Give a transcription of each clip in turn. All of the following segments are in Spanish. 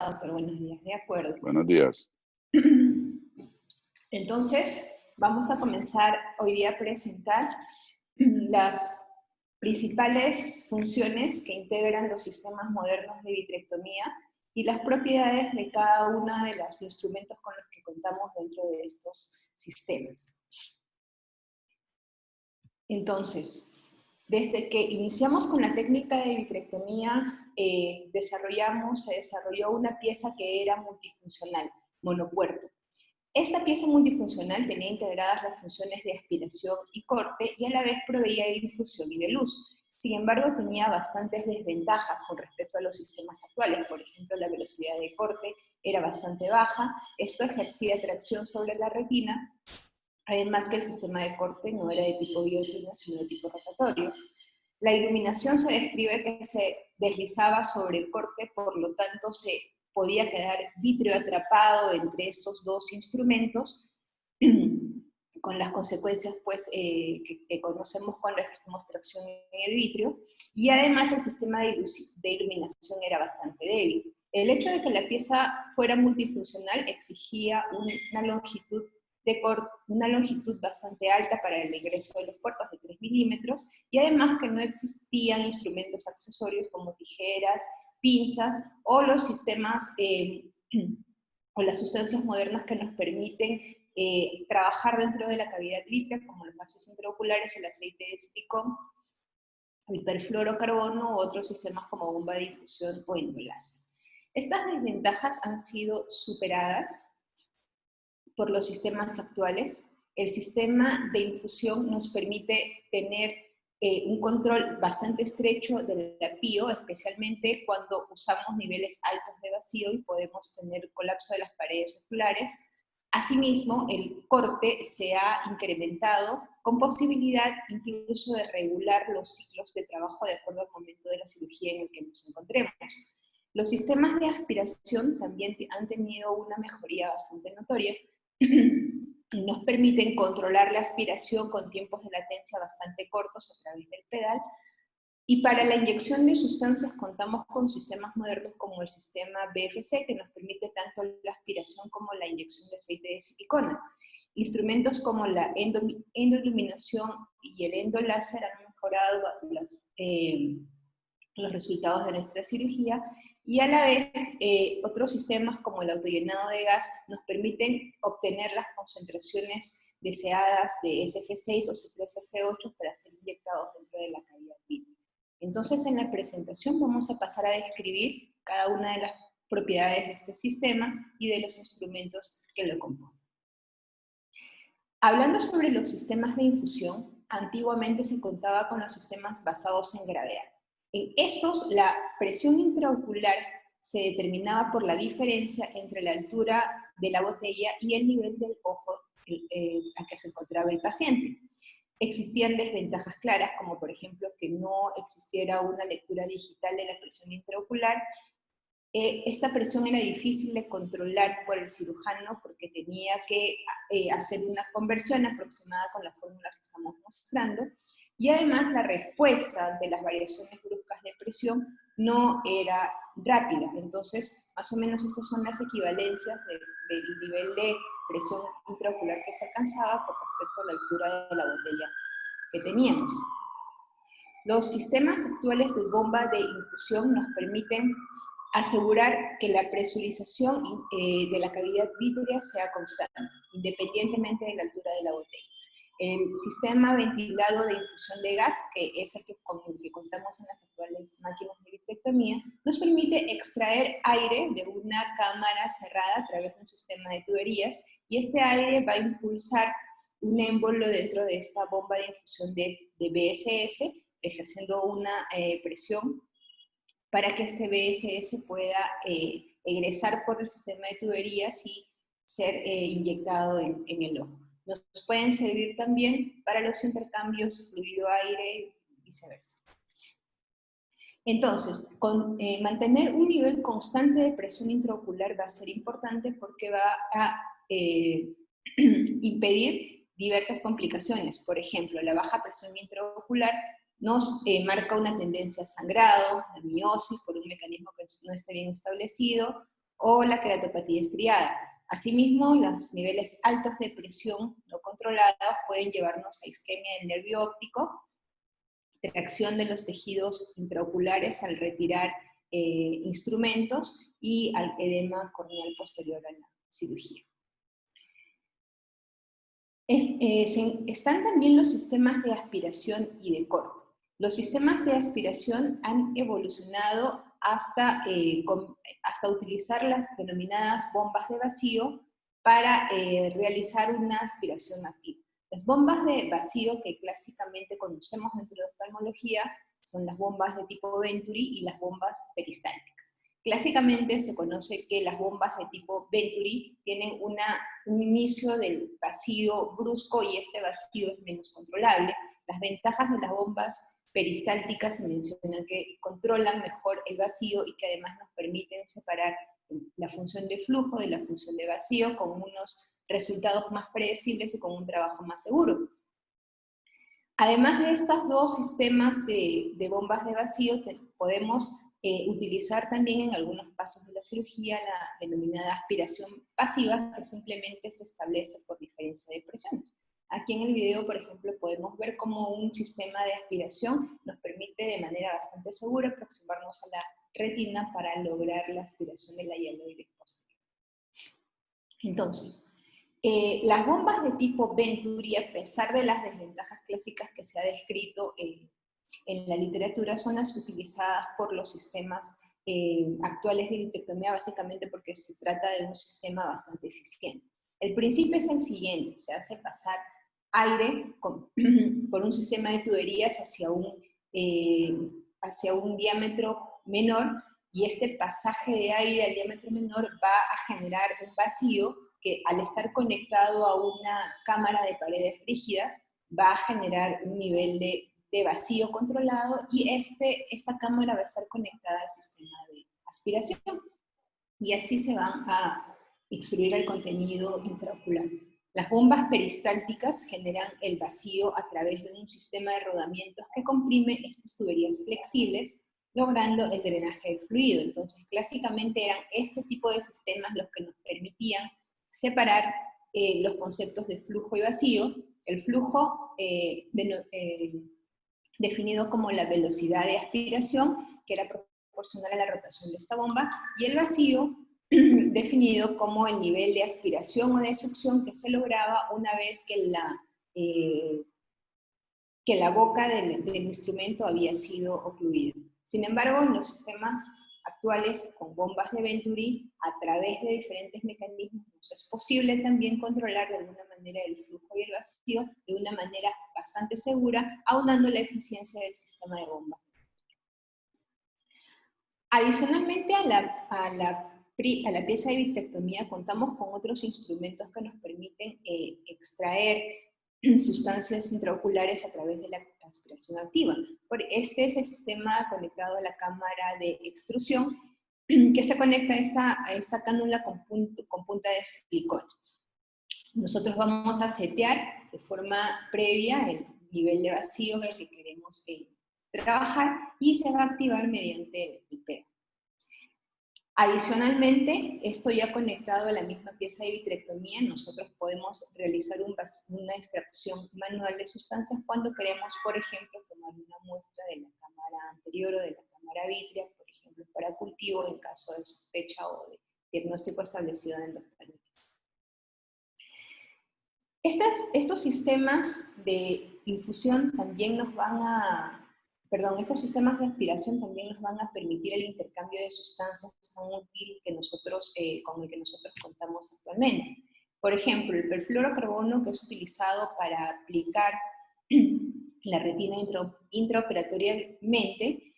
Pero buenos días, de acuerdo. Buenos días. Entonces, vamos a comenzar hoy día a presentar las principales funciones que integran los sistemas modernos de vitrectomía y las propiedades de cada uno de los instrumentos con los que contamos dentro de estos sistemas. Entonces, desde que iniciamos con la técnica de vitrectomía, se desarrolló una pieza que era multifuncional, monopuerto. Esta pieza multifuncional tenía integradas las funciones de aspiración y corte y a la vez proveía de infusión y de luz. Sin embargo, tenía bastantes desventajas con respecto a los sistemas actuales. Por ejemplo, la velocidad de corte era bastante baja, esto ejercía tracción sobre la retina, además que el sistema de corte no era de tipo guillotina, sino de tipo rotatorio. La iluminación se describe que se deslizaba sobre el corte, por lo tanto se podía quedar vitrio atrapado entre estos dos instrumentos, con las consecuencias pues, que conocemos cuando ejercemos tracción en el vitrio, y además el sistema de iluminación era bastante débil. El hecho de que la pieza fuera multifuncional exigía una longitud bastante alta para el ingreso de los puertos de 3 milímetros, y además que no existían instrumentos accesorios como tijeras, pinzas o los sistemas o las sustancias modernas que nos permiten trabajar dentro de la cavidad vitrea, como los gases intraoculares, el aceite de silicón, el perfluorocarbono u otros sistemas como bomba de infusión o endoláser. Estas desventajas han sido superadas por los sistemas actuales. El sistema de infusión nos permite tener un control bastante estrecho del apío, especialmente cuando usamos niveles altos de vacío y podemos tener colapso de las paredes oculares. Asimismo, el corte se ha incrementado con posibilidad incluso de regular los ciclos de trabajo de acuerdo al momento de la cirugía en el que nos encontremos. Los sistemas de aspiración también han tenido una mejoría bastante notoria. Nos permiten controlar la aspiración con tiempos de latencia bastante cortos a través del pedal, y para la inyección de sustancias contamos con sistemas modernos como el sistema BFC, que nos permite tanto la aspiración como la inyección de aceite de silicona. Instrumentos como la endoiluminación y el endoláser han mejorado los resultados de nuestra cirugía, y a la vez otros sistemas como el autollenado de gas nos permiten obtener las concentraciones deseadas de SF6 o C3F8 para ser inyectados dentro de la cavidad vitrea. Entonces, en la presentación vamos a pasar a describir cada una de las propiedades de este sistema y de los instrumentos que lo componen. Hablando sobre los sistemas de infusión, antiguamente se contaba con los sistemas basados en gravedad. En estos, la presión intraocular se determinaba por la diferencia entre la altura de la botella y el nivel del ojo a que se encontraba el paciente. Existían desventajas claras, como por ejemplo que no existiera una lectura digital de la presión intraocular. Esta presión era difícil de controlar por el cirujano porque tenía que hacer una conversión aproximada con la fórmula que estamos mostrando, y además la respuesta ante las variaciones bruscas de presión no era rápida. Entonces, más o menos estas son las equivalencias del nivel de presión intraocular que se alcanzaba con respecto a la altura de la botella que teníamos. Los sistemas actuales de bomba de infusión nos permiten asegurar que la presurización de la cavidad vitrea sea constante, independientemente de la altura de la botella. El sistema ventilado de infusión de gas, que es el con el que contamos en las actuales máquinas de vitrectomía, nos permite extraer aire de una cámara cerrada a través de un sistema de tuberías, y este aire va a impulsar un émbolo dentro de esta bomba de infusión de BSS, ejerciendo una presión para que este BSS pueda egresar por el sistema de tuberías y ser inyectado en el ojo. Nos pueden servir también para los intercambios fluido-aire y viceversa. Entonces, mantener un nivel constante de presión intraocular va a ser importante porque va a impedir diversas complicaciones. Por ejemplo, la baja presión intraocular nos marca una tendencia a sangrado, a miosis por un mecanismo que no esté bien establecido, o la queratopatía estriada. Asimismo, los niveles altos de presión no controlados pueden llevarnos a isquemia del nervio óptico, tracción de los tejidos intraoculares al retirar instrumentos y al edema corneal posterior a la cirugía. Están también los sistemas de aspiración y de corte. Los sistemas de aspiración han evolucionado hasta utilizar las denominadas bombas de vacío para realizar una aspiración activa. Las bombas de vacío que clásicamente conocemos dentro de la oftalmología son las bombas de tipo Venturi y las bombas peristálticas. Clásicamente se conoce que las bombas de tipo Venturi tienen un inicio del vacío brusco y este vacío es menos controlable. Las ventajas de las bombas peristálticas se mencionan que controlan mejor el vacío y que además nos permiten separar la función de flujo de la función de vacío con unos resultados más predecibles y con un trabajo más seguro. Además de estos dos sistemas de bombas de vacío, podemos utilizar también en algunos pasos de la cirugía la denominada aspiración pasiva, que simplemente se establece por diferencia de presiones. Aquí en el video, por ejemplo, podemos ver cómo un sistema de aspiración nos permite de manera bastante segura aproximarnos a la retina para lograr la aspiración de la hialoide posterior. Entonces, las bombas de tipo Venturi, a pesar de las desventajas clásicas que se ha descrito en la literatura, son las utilizadas por los sistemas actuales de vitrectomía, básicamente porque se trata de un sistema bastante eficiente. El principio es el siguiente: se hace pasar aire por un sistema de tuberías hacia un diámetro menor, y este pasaje de aire al diámetro menor va a generar un vacío que, al estar conectado a una cámara de paredes rígidas, va a generar un nivel de vacío controlado, y esta cámara va a estar conectada al sistema de aspiración, y así se van a extruir el contenido intraocular. Las bombas peristálticas generan el vacío a través de un sistema de rodamientos que comprime estas tuberías flexibles, logrando el drenaje del fluido. Entonces, clásicamente eran este tipo de sistemas los que nos permitían separar los conceptos de flujo y vacío. El flujo definido como la velocidad de aspiración, que era proporcional a la rotación de esta bomba, y el vacío definido como el nivel de aspiración o de succión que se lograba una vez que la boca del instrumento había sido ocluida. Sin embargo, en los sistemas actuales con bombas de Venturi, a través de diferentes mecanismos, es posible también controlar de alguna manera el flujo y el vacío de una manera bastante segura, aunando la eficiencia del sistema de bombas. Adicionalmente a la pieza de vitrectomía, contamos con otros instrumentos que nos permiten extraer sustancias intraoculares a través de la aspiración activa. Este es el sistema conectado a la cámara de extrusión, que se conecta a esta cánula con punta de silicona. Nosotros vamos a setear de forma previa el nivel de vacío en el que queremos trabajar, y se va a activar mediante el PED. Adicionalmente, esto ya conectado a la misma pieza de vitrectomía, nosotros podemos realizar una extracción manual de sustancias cuando queremos, por ejemplo, tomar una muestra de la cámara anterior o de la cámara vítrea, por ejemplo, para cultivo en caso de sospecha o de diagnóstico establecido en endoftalmitis. Estos sistemas de infusión también nos van a... estos sistemas de aspiración también nos van a permitir el intercambio de sustancias tan útil con el que nosotros contamos actualmente. Por ejemplo, el perfluorocarbono, que es utilizado para aplicar la retina intraoperatoriamente,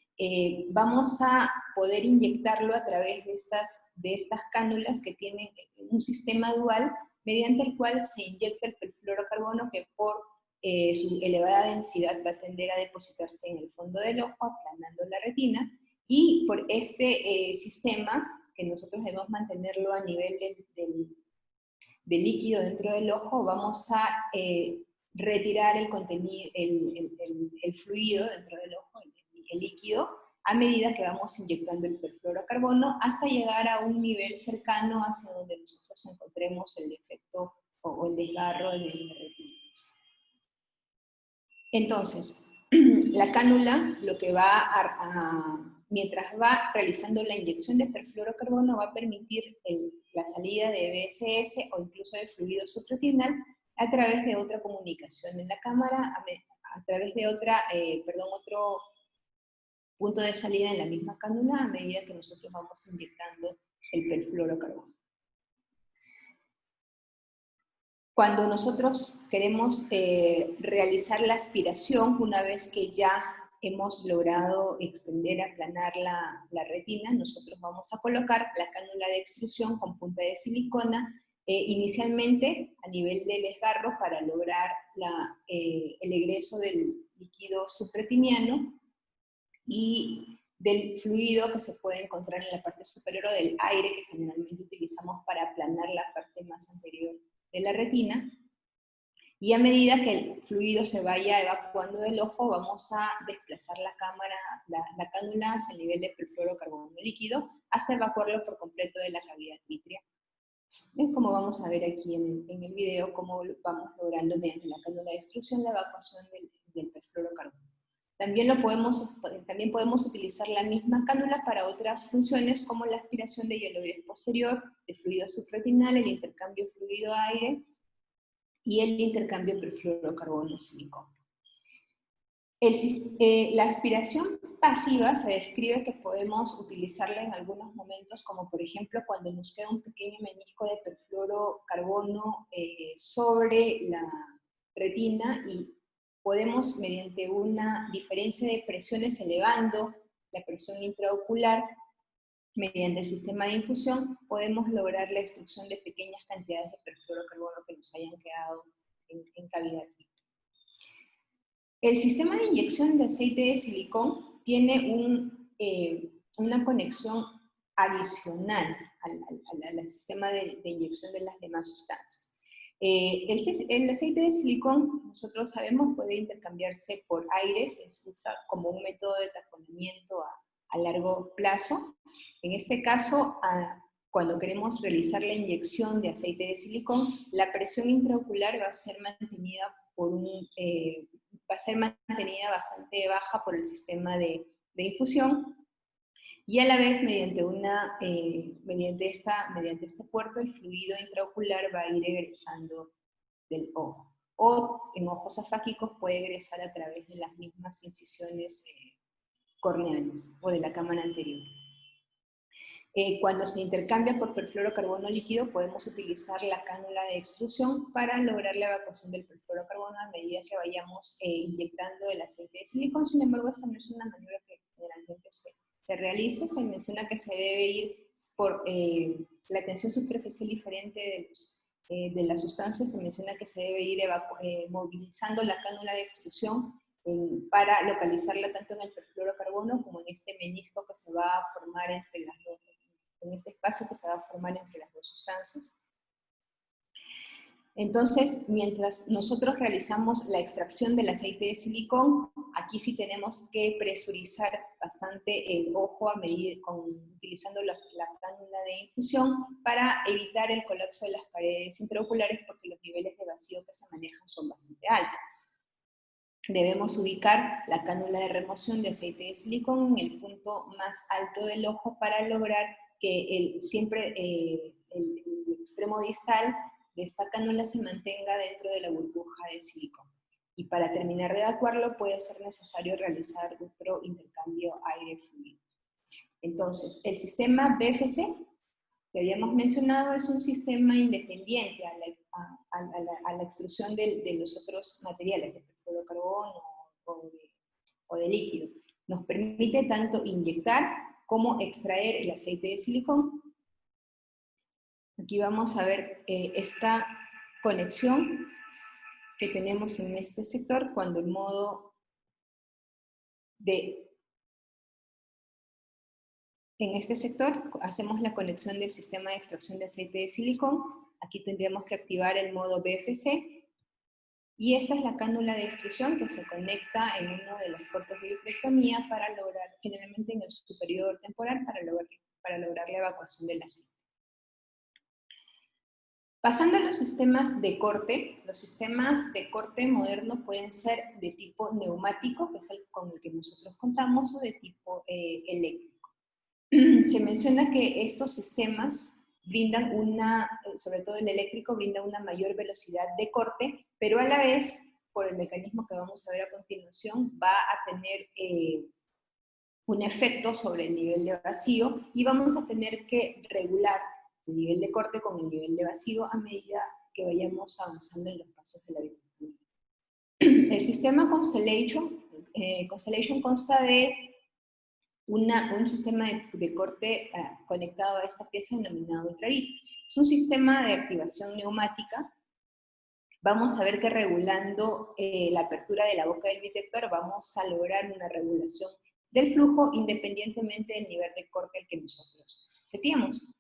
vamos a poder inyectarlo a través de estas cánulas que tienen un sistema dual, mediante el cual se inyecta el perfluorocarbono, que por su elevada densidad va a tender a depositarse en el fondo del ojo, aplanando la retina, y por este sistema, que nosotros debemos mantenerlo a nivel del líquido dentro del ojo, vamos a retirar el fluido dentro del ojo, el líquido, a medida que vamos inyectando el perfluorocarbono hasta llegar a un nivel cercano hacia donde nosotros encontremos el defecto o el desgarro de la retina. Entonces, la cánula lo que mientras va realizando la inyección de perfluorocarbono va a permitir la salida de BSS o incluso de fluido subretinal a través de otra comunicación en la cámara, a través de otro punto de salida en la misma cánula a medida que nosotros vamos inyectando el perfluorocarbono. Cuando nosotros queremos realizar la aspiración, una vez que ya hemos logrado extender, aplanar la retina, nosotros vamos a colocar la cánula de extrusión con punta de silicona, inicialmente a nivel del desgarro para lograr el egreso del líquido subretiniano y del fluido que se puede encontrar en la parte superior o del aire que generalmente utilizamos para aplanar la parte más anterior de la retina, y a medida que el fluido se vaya evacuando del ojo, vamos a desplazar la cánula hacia el nivel de perfluorocarbono líquido hasta evacuarlo por completo de la cavidad vítrea. Es como vamos a ver aquí en el video, cómo vamos logrando mediante la cánula de extrusión la evacuación del perfluorocarbono. También podemos utilizar la misma cánula para otras funciones como la aspiración de hialoides posterior, de fluido subretinal, el intercambio fluido-aire y el intercambio perfluorocarbono-silicón. La aspiración pasiva se describe que podemos utilizarla en algunos momentos, como por ejemplo cuando nos queda un pequeño menisco de perfluorocarbono sobre la retina y podemos, mediante una diferencia de presiones elevando la presión intraocular, mediante el sistema de infusión, podemos lograr la extracción de pequeñas cantidades de perfluorocarbono que nos hayan quedado en cavidad vítrea. El sistema de inyección de aceite de silicón tiene una conexión adicional al sistema de inyección de las demás sustancias. El aceite de silicón, nosotros sabemos, puede intercambiarse por aire, se usa como un método de taponamiento a largo plazo. En este caso, cuando queremos realizar la inyección de aceite de silicón, la presión intraocular va a ser mantenida bastante baja por el sistema de infusión, y a la vez mediante este puerto el fluido intraocular va a ir egresando del ojo, o en ojos afáquicos puede egresar a través de las mismas incisiones corneales o de la cámara anterior. Cuando se intercambia por perfluorocarbono líquido, podemos utilizar la cánula de extrusión para lograr la evacuación del perfluorocarbono a medida que vayamos inyectando el aceite de silicón. Sin embargo, esta no es una maniobra que generalmente se realice. Se menciona que se debe ir por la tensión superficial diferente de las sustancias. Se menciona que se debe ir movilizando la cánula de extrusión para localizarla tanto en el perfluorocarbono como en este menisco que se va a formar en este espacio que se va a formar entre las dos sustancias. Entonces, mientras nosotros realizamos la extracción del aceite de silicón, aquí sí tenemos que presurizar bastante el ojo utilizando la cánula de infusión para evitar el colapso de las paredes intraoculares, porque los niveles de vacío que se manejan son bastante altos. Debemos ubicar la cánula de remoción de aceite de silicón en el punto más alto del ojo para lograr que siempre el extremo distal de esta cánula se mantenga dentro de la burbuja de silicón. Y para terminar de evacuarlo puede ser necesario realizar otro intercambio aire-fluido. Entonces, el sistema BFC que habíamos mencionado es un sistema independiente a la extrusión de los otros materiales, de perfluorocarbono o de líquido. Nos permite tanto inyectar como extraer el aceite de silicón. Aquí vamos a ver esta conexión que tenemos en este sector cuando el modo en este sector hacemos la conexión del sistema de extracción de aceite de silicón. Aquí tendríamos que activar el modo BFC Y esta es la cánula de extrusión que se conecta en uno de los cortes de vitrectomía para lograr, generalmente en el superior temporal, para lograr la evacuación del aceite. Pasando a los sistemas de corte modernos pueden ser de tipo neumático, que es el con el que nosotros contamos, o de tipo eléctrico. Se menciona que estos sistemas brindan sobre todo el eléctrico, brinda una mayor velocidad de corte, pero a la vez, por el mecanismo que vamos a ver a continuación, va a tener un efecto sobre el nivel de vacío y vamos a tener que regular el nivel de corte con el nivel de vacío a medida que vayamos avanzando en los pasos de la vitrectomía. El sistema Constellation consta de un sistema de corte conectado a esta pieza denominado ultravid. Es un sistema de activación neumática. Vamos a ver que regulando la apertura de la boca del vitrector vamos a lograr una regulación del flujo independientemente del nivel de corte al que nosotros seteamos.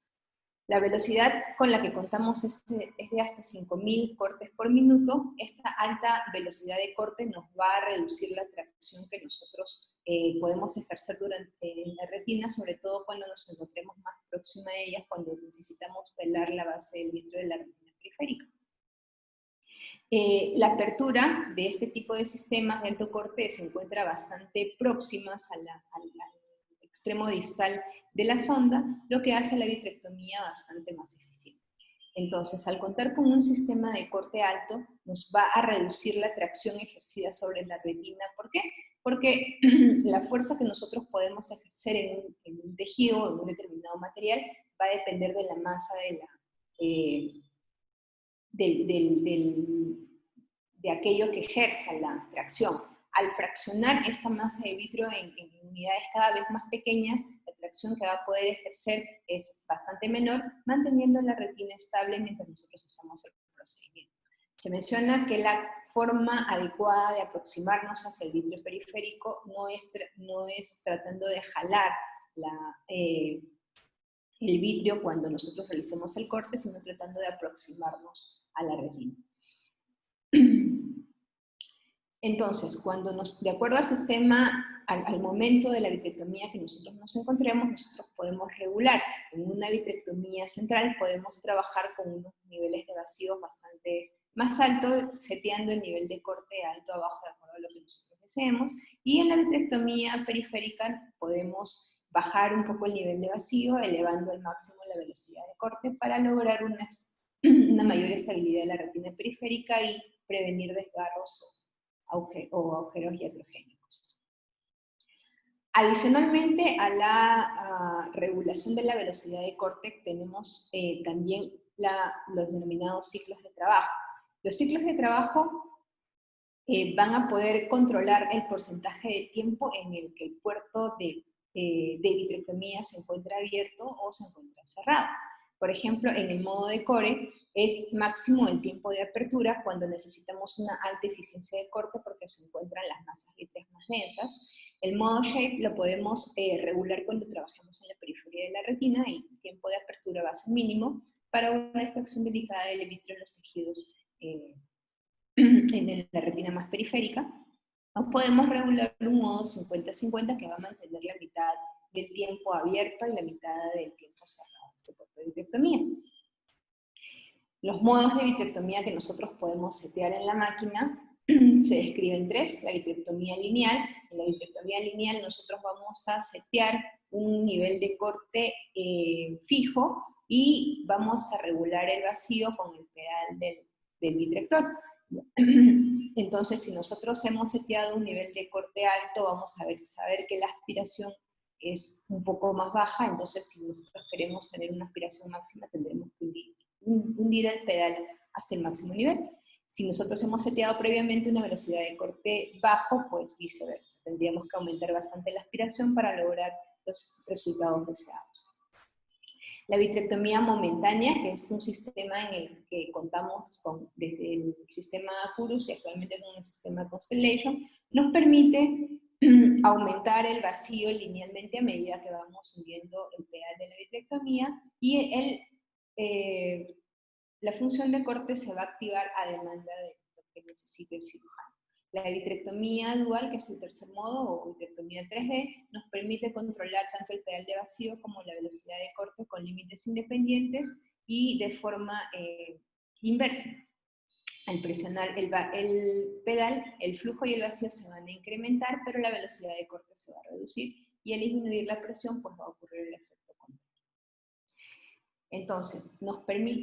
La velocidad con la que contamos es de hasta 5.000 cortes por minuto. Esta alta velocidad de corte nos va a reducir la tracción que nosotros podemos ejercer en la retina, sobre todo cuando nos encontremos más próxima a ellas, cuando necesitamos pelar la base del vitrio de la retina periférica. La apertura de este tipo de sistemas de alto corte se encuentra bastante próximas al extremo distal de la sonda, lo que hace la vitrectomía bastante más eficiente. Entonces, al contar con un sistema de corte alto, nos va a reducir la tracción ejercida sobre la retina. ¿Por qué? Porque la fuerza que nosotros podemos ejercer en un tejido, en un determinado material, va a depender de la masa de aquello que ejerza la tracción. Al fraccionar esta masa de vitrio en unidades cada vez más pequeñas, la tracción que va a poder ejercer es bastante menor, manteniendo la retina estable mientras nosotros hacemos el procedimiento. Se menciona que la forma adecuada de aproximarnos hacia el vitrio periférico no es tratando de jalar el vitrio cuando nosotros realicemos el corte, sino tratando de aproximarnos a la retina. Entonces, de acuerdo al sistema, al momento de la vitrectomía que nosotros nos encontremos, nosotros podemos regular. En una vitrectomía central podemos trabajar con unos niveles de vacío bastante más altos, seteando el nivel de corte alto abajo de acuerdo a lo que nosotros deseemos. Y en la vitrectomía periférica podemos bajar un poco el nivel de vacío, elevando al máximo la velocidad de corte para lograr una mayor estabilidad de la retina periférica y prevenir desgarros o agujeros iatrogénicos. Adicionalmente a la regulación de la velocidad de corte, tenemos también los denominados ciclos de trabajo. Los ciclos de trabajo van a poder controlar el porcentaje de tiempo en el que el puerto de vitrectomía se encuentra abierto o se encuentra cerrado. Por ejemplo, en el modo de core es máximo el tiempo de apertura cuando necesitamos una alta eficiencia de corte porque se encuentran las masas vítreas más densas. El modo shape lo podemos regular cuando trabajamos en la periferia de la retina, el tiempo de apertura va a ser mínimo para una extracción delicada del vitrio en los tejidos en la retina más periférica. O podemos regular un modo 50-50 que va a mantener la mitad del tiempo abierto y la mitad del tiempo cerrado, este puerto de vitrectomía. Los modos de vitrectomía que nosotros podemos setear en la máquina se describen tres. La vitrectomía lineal. En la vitrectomía lineal nosotros vamos a setear un nivel de corte fijo y vamos a regular el vacío con el pedal del vitrector. Entonces, si nosotros hemos seteado un nivel de corte alto, vamos a saber que la aspiración es un poco más baja, entonces si nosotros queremos tener una aspiración máxima, tendremos que hundir el pedal hasta el máximo nivel. Si nosotros hemos seteado previamente una velocidad de corte bajo, pues viceversa. Tendríamos que aumentar bastante la aspiración para lograr los resultados deseados. La vitrectomía momentánea, que es un sistema en el que contamos desde el sistema Curus y actualmente con el sistema Constellation, nos permite aumentar el vacío linealmente a medida que vamos subiendo el pedal de la vitrectomía y la función de corte se va a activar a demanda del que necesite el cirujano. La vitrectomía dual, que es el tercer modo, o vitrectomía 3D, nos permite controlar tanto el pedal de vacío como la velocidad de corte con límites independientes y de forma inversa. Al presionar el pedal, el flujo y el vacío se van a incrementar, pero la velocidad de corte se va a reducir, y al disminuir la presión, pues va a ocurrir el efecto contrario. Entonces,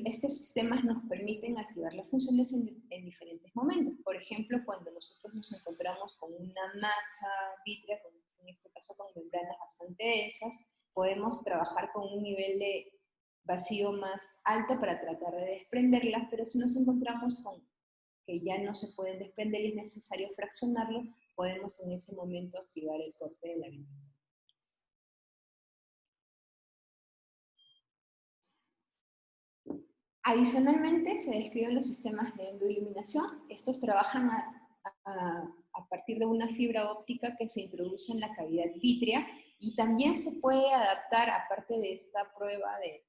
estos sistemas nos permiten activar las funciones en diferentes momentos. Por ejemplo, cuando nosotros nos encontramos con una masa vítrea, en este caso con membranas bastante densas, podemos trabajar con un nivel de vacío más alto para tratar de desprenderlas, pero si nos encontramos con que ya no se pueden desprender y es necesario fraccionarlo, podemos en ese momento activar el corte de la vitrectomía. Adicionalmente, se describen los sistemas de endoiluminación. Estos trabajan a partir de una fibra óptica que se introduce en la cavidad vítrea, y también se puede adaptar, aparte de esta prueba de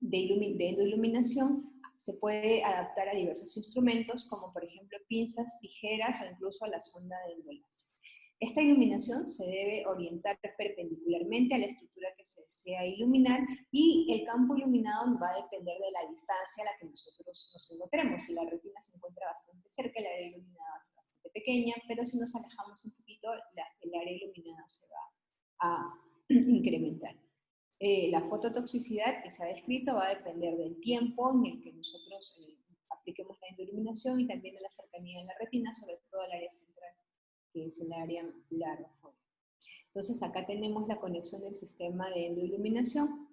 endoiluminación, se puede adaptar a diversos instrumentos, como por ejemplo pinzas, tijeras o incluso a la sonda de endoláser. Esta iluminación se debe orientar perpendicularmente a la estructura que se desea iluminar, y el campo iluminado va a depender de la distancia a la que nosotros nos encontremos. Si la retina se encuentra bastante cerca, el área iluminada va a ser bastante pequeña, pero si nos alejamos un poquito, el área iluminada se va a incrementar. La fototoxicidad que se ha descrito va a depender del tiempo en el que nosotros apliquemos la endoiluminación, y también de la cercanía de la retina, sobre todo el área central, que es el área macular o fóvea. Entonces acá tenemos la conexión del sistema de endoiluminación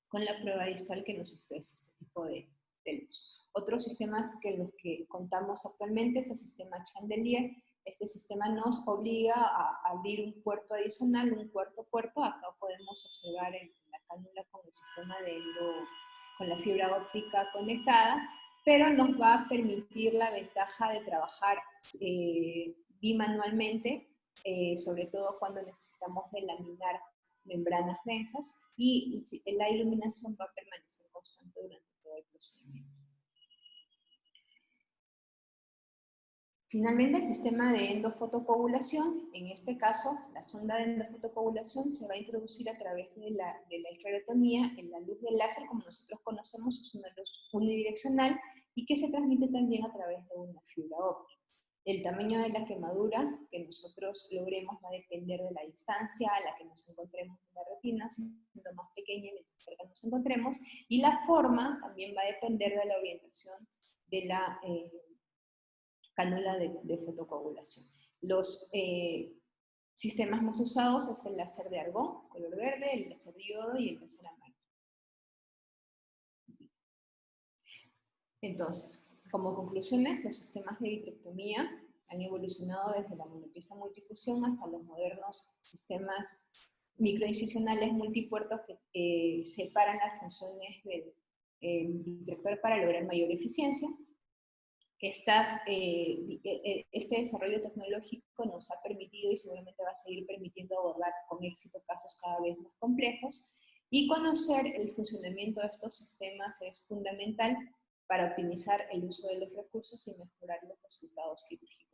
con la prueba distal que nos ofrece este tipo de luz. Otros sistemas que los que contamos actualmente es el sistema Chandelier. Este sistema nos obliga a abrir un puerto adicional, un cuarto puerto. Acá podemos observar en la cánula con el sistema con la fibra óptica conectada, pero nos va a permitir la ventaja de trabajar bimanualmente, sobre todo cuando necesitamos delaminar membranas densas, y la iluminación va a permanecer constante durante todo el procedimiento. Finalmente, el sistema de endofotocoagulación. En este caso, la sonda de endofotocoagulación se va a introducir a través de la esclerotomía. En la luz del láser, como nosotros conocemos, es una luz unidireccional y que se transmite también a través de una fibra óptica. El tamaño de la quemadura que nosotros logremos va a depender de la distancia a la que nos encontremos en la retina, siendo más pequeña mientras cerca nos encontremos, y la forma también va a depender de la orientación de la cánula de fotocoagulación. Los sistemas más usados es el láser de argón, color verde, el láser diodo y el láser amarillo. Entonces, como conclusiones, los sistemas de vitrectomía han evolucionado desde la monopieza multifusión hasta los modernos sistemas microincisionales multipuertos que separan las funciones del vitrector para lograr mayor eficiencia. Este desarrollo tecnológico nos ha permitido y seguramente va a seguir permitiendo abordar con éxito casos cada vez más complejos, y conocer el funcionamiento de estos sistemas es fundamental para optimizar el uso de los recursos y mejorar los resultados quirúrgicos.